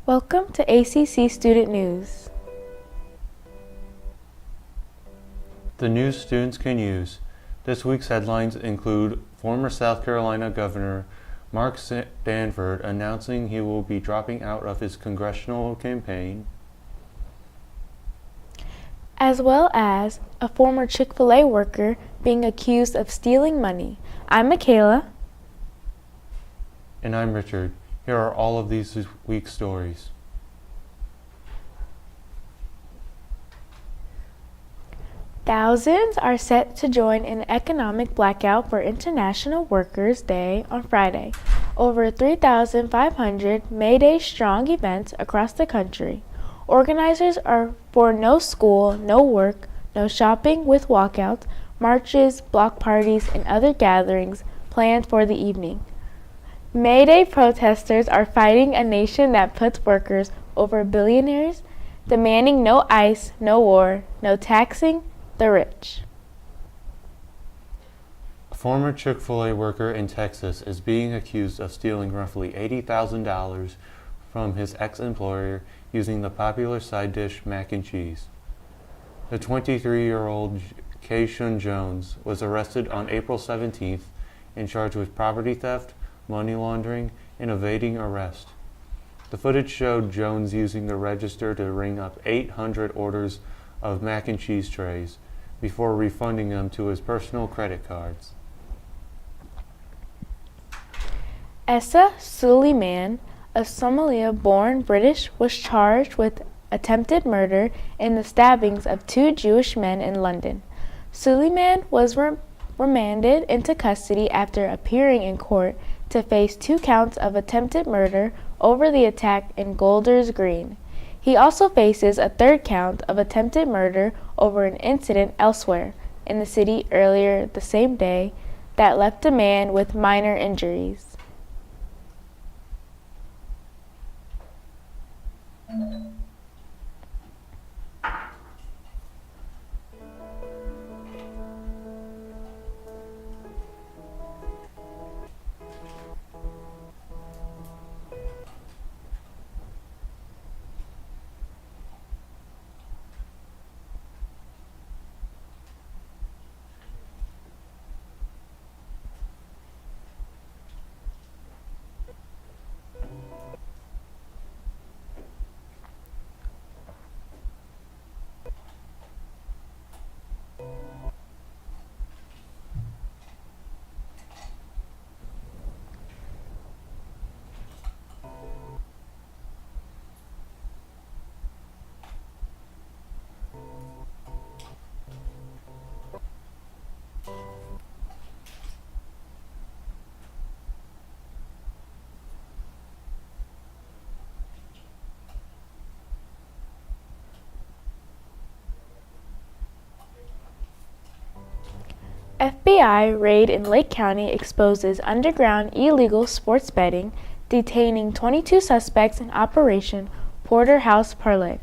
Welcome to ACC Student News. The news students can use. This week's headlines include former South Carolina Governor Mark Stanford announcing he will be dropping out of his congressional campaign, As well as a former Chick-fil-A worker being accused of stealing money. I'm Makaylah. and I'm Richard. Here are all of these week's stories. Thousands are set to join an economic blackout for International Workers' Day on Friday. Over 3,500 May Day strong events across the country. Organizers are for no school, no work, no shopping with walkouts, marches, block parties, and other gatherings planned for the evening. May Day protesters are fighting a nation that puts workers over billionaires, demanding no ICE, no war, no taxing the rich. A former Chick-fil-A worker in Texas is being accused of stealing roughly $80,000 from his ex-employer using the popular side dish mac and cheese. The 23-year-old Kayshawn Jones was arrested on April 17th and charged with property theft, money laundering, and evading arrest. The footage showed Jones using the register to ring up 800 orders of mac and cheese trays before refunding them to his personal credit cards. Essa Suleiman, a Somalia-born British, was charged with attempted murder in the stabbings of two Jewish men in London. Suleiman was remanded into custody after appearing in court to face 2 counts of attempted murder over the attack in Golders Green. He also faces a 3rd count of attempted murder over an incident elsewhere in the city earlier the same day that left a man with minor injuries. FBI raid in Lake County exposes underground illegal sports betting, detaining 22 suspects in Operation Porterhouse Parlay.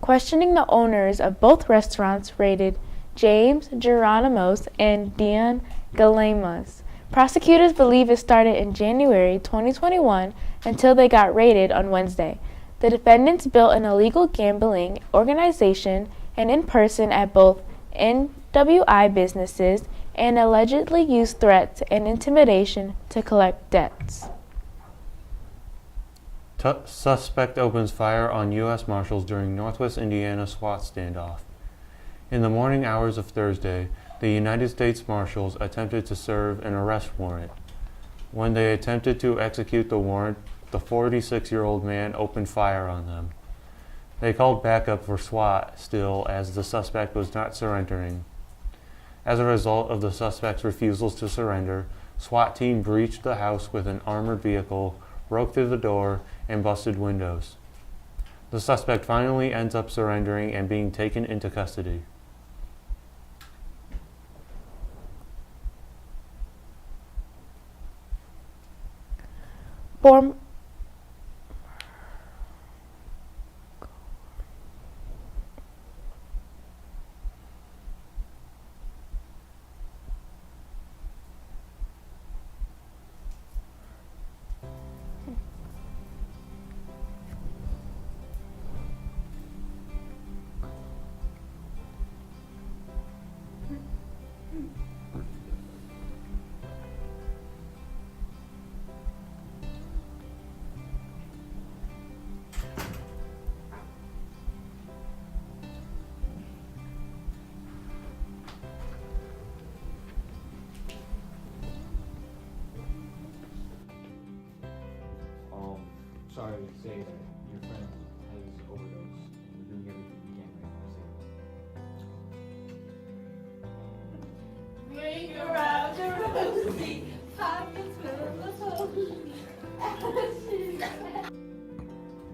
Questioning the owners of both restaurants raided James Geronimos and Dion Galemas. Prosecutors believe it started in January 2021 until they got raided on Wednesday. The defendants built an illegal gambling organization and in person at both NWI businesses and allegedly used threats and intimidation to collect debts. Suspect opens fire on U.S. Marshals during Northwest Indiana SWAT standoff. In the morning hours of Thursday, the United States Marshals attempted to serve an arrest warrant. When they attempted to execute the warrant, the 46-year-old man opened fire on them. They called backup for SWAT still, as the suspect was not surrendering. As a result of the suspect's refusals to surrender, SWAT team breached the house with an armored vehicle, broke through the door, and busted windows. The suspect finally ends up surrendering and being taken into custody. Form- Sorry to say that your friend has overdosed. We're doing everything we can right now to save him. Ring around the rosy, pockets full of hope.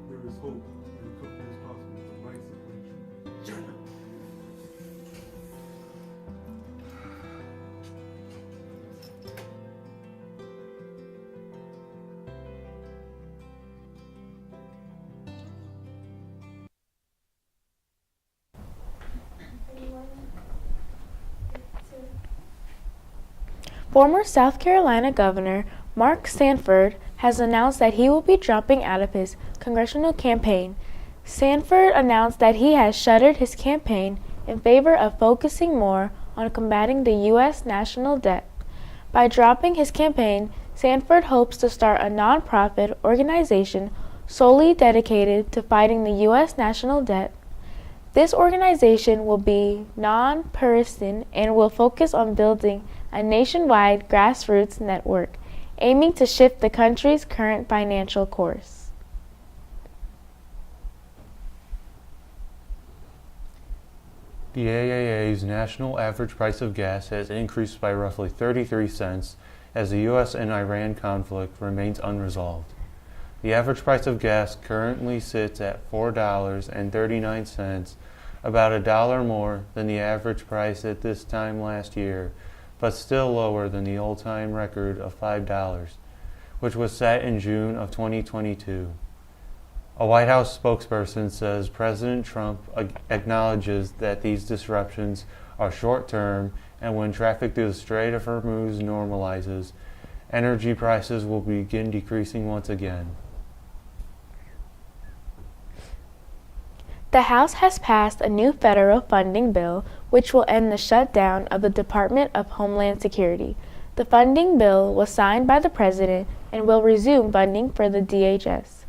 There is hope that recovery is possible with the right support. Former South Carolina Governor Mark Sanford has announced that he will be dropping out of his congressional campaign. Sanford announced that he has shuttered his campaign in favor of focusing more on combating the U.S. national debt. By dropping his campaign, Sanford hopes to start a nonprofit organization solely dedicated to fighting the U.S. national debt. This organization will be non-partisan and will focus on building a nationwide grassroots network, aiming to shift the country's current financial course. The AAA's national average price of gas has increased by roughly 33 cents as the U.S. and Iran conflict remains unresolved. The average price of gas currently sits at $4.39, about $1 more than the average price at this time last year, but still lower than the all-time record of $5, which was set in June of 2022. A White House spokesperson says President Trump acknowledges that these disruptions are short-term, and when traffic through the Strait of Hormuz normalizes, energy prices will begin decreasing once again. The House has passed a new federal funding bill which will end the shutdown of the Department of Homeland Security. The funding bill was signed by the President and will resume funding for the DHS,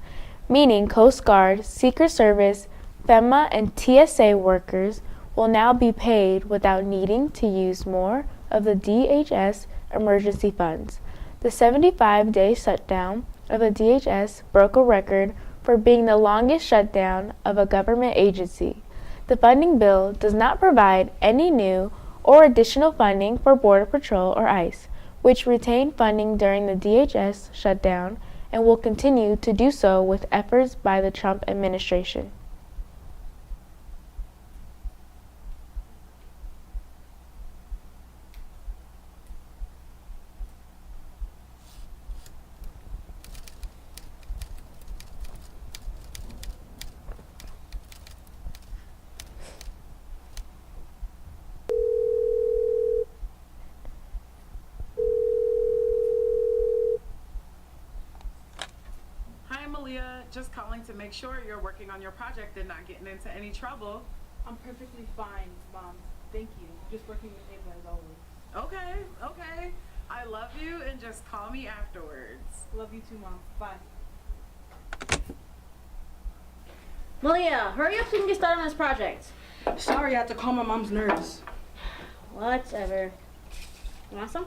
meaning Coast Guard, Secret Service, FEMA, and TSA workers will now be paid without needing to use more of the DHS emergency funds. The 75-day shutdown of the DHS broke a record for being the longest shutdown of a government agency. The funding bill does not provide any new or additional funding for Border Patrol or ICE, which retained funding during the DHS shutdown and will continue to do so with efforts by the Trump administration. Just calling to make sure you're working on your project and not getting into any trouble. I'm perfectly fine, Mom. Thank you. Just working with Ava as always. Okay, okay. I love you and just call me afterwards. Love you too, Mom. Bye. Malia, hurry up so we can get started on this project. Sorry, I had to calm my mom's nerves. Whatever. You want some?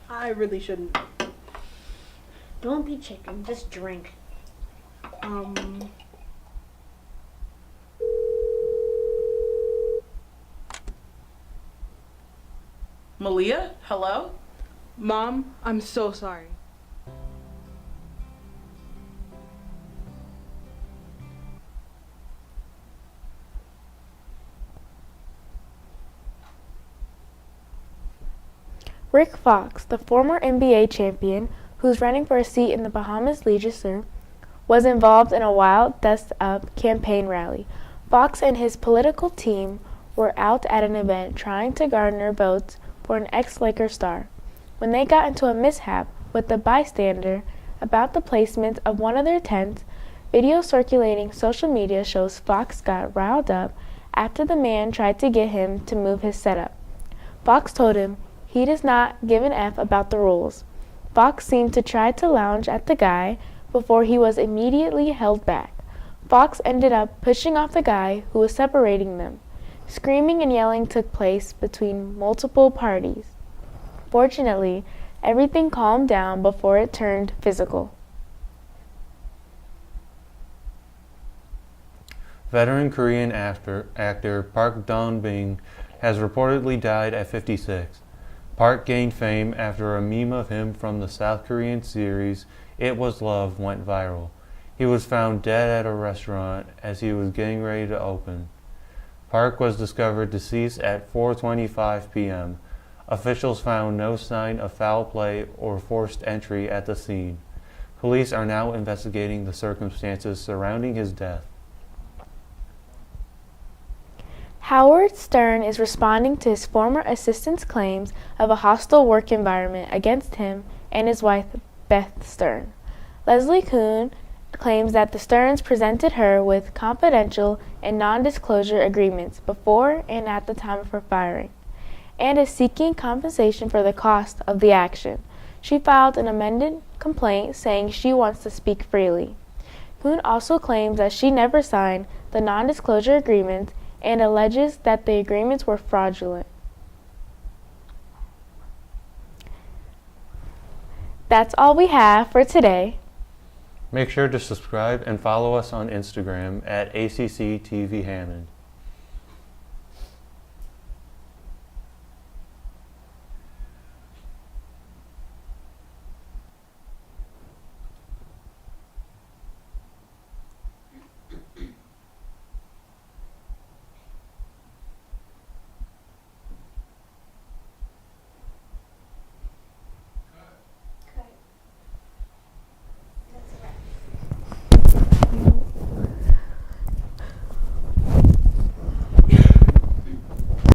I really shouldn't. Don't be chicken, just drink. Malia, hello? Mom, I'm so sorry. Rick Fox, the former NBA champion who's running for a seat in the Bahamas legislature, was involved in a wild dust-up campaign rally. Fox and his political team were out at an event trying to garner votes for an ex-Laker star. When they got into a mishap with a bystander about the placement of one of their tents, video circulating social media shows Fox got riled up after the man tried to get him to move his setup. Fox told him he does not give an F about the rules. Fox seemed to try to lounge at the guy before he was immediately held back. Fox ended up pushing off the guy who was separating them. Screaming and yelling took place between multiple parties. Fortunately, everything calmed down before it turned physical. Veteran Korean actor Park Dong-bin has reportedly died at 56. Park gained fame after a meme of him from the South Korean series It Was Love went viral. He was found dead at a restaurant as he was getting ready to open. Park was discovered deceased at 4:25 p.m. Officials found no sign of foul play or forced entry at the scene. Police are now investigating the circumstances surrounding his death. Howard Stern is responding to his former assistant's claims of a hostile work environment against him and his wife, Beth Stern. Leslie Kuhn claims that the Sterns presented her with confidential and non-disclosure agreements before and at the time of her firing, and is seeking compensation for the cost of the action. She filed an amended complaint saying she wants to speak freely. Kuhn also claims that she never signed the non-disclosure agreements and alleges that the agreements were fraudulent. That's all we have for today. Make sure to subscribe and follow us on Instagram at ACC TV Hammond.